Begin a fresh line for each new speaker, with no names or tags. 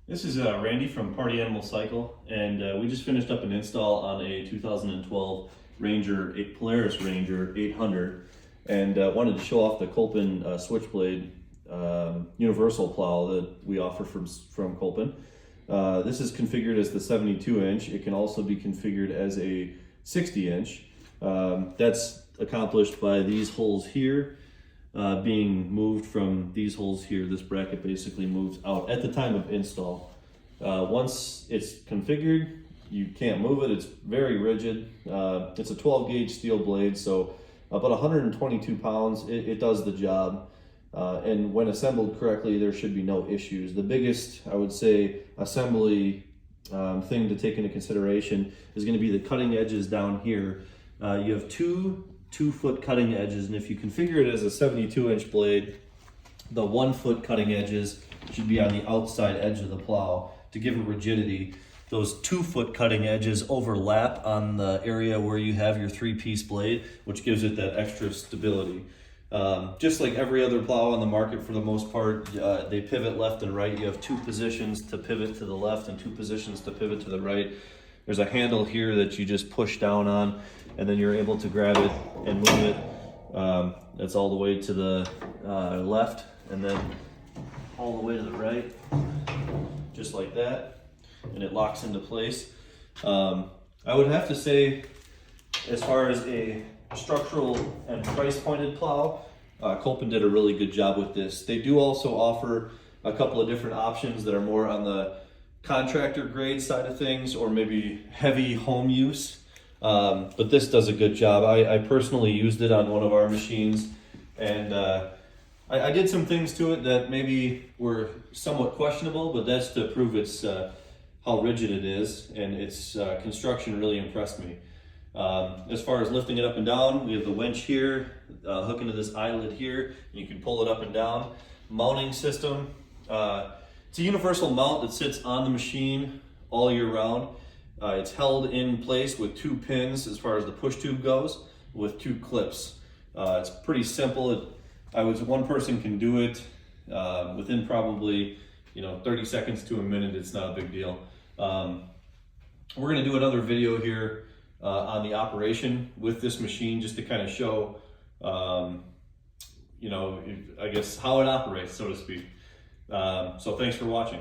This is Randy from Party Animal Cycle, and we just finished up an install on a 2012 Polaris Ranger 800, and wanted to show off the Kolpin Switchblade universal plow that we offer from Kolpin. This is configured as the 72-inch. It can also be configured as a 60-inch. That's accomplished by these holes here being moved from these holes here. This bracket basically moves out at the time of install. Once it's configured, you can't move it. It's very rigid. It's a 12 gauge steel blade, so about 122 pounds. It does the job. And when assembled correctly, there should be no issues. The biggest, I would say, assembly thing to take into consideration is going to be the cutting edges down here. You have two 2-foot cutting edges, and if you configure it as a 72-inch blade, the 1-foot cutting edges should be on the outside edge of the plow to give it rigidity. Those 2-foot cutting edges overlap on the area where you have your 3-piece blade, which gives it that extra stability. Just like every other plow on the market, for the most part, they pivot left and right. You have 2 positions to pivot to the left and 2 positions to pivot to the right. There's a handle here that you just push down on, and then you're able to grab it and move it. That's all the way to the left, and then all the way to the right, just like that, and it locks into place. I would have to say, as far as a structural and price pointed plow, Kolpin did a really good job with this. They do also offer a couple of different options that are more on the contractor grade side of things, or maybe heavy home use. But this does a good job. I personally used it on one of our machines, and I did some things to it that maybe were somewhat questionable, but that's to prove its how rigid it is, and its construction really impressed me. As far as lifting it up and down, we have the winch here, hook into this eyelet here, and you can pull it up and down. Mounting system, it's a universal mount that sits on the machine all year round. It's held in place with 2 pins as far as the push tube goes, with 2 clips. It's pretty simple. One person can do it within probably 30 seconds to a minute. It's not a big deal. We're going to do another video here on the operation with this machine, just to kind of show I guess how it operates, so to speak. So thanks for watching.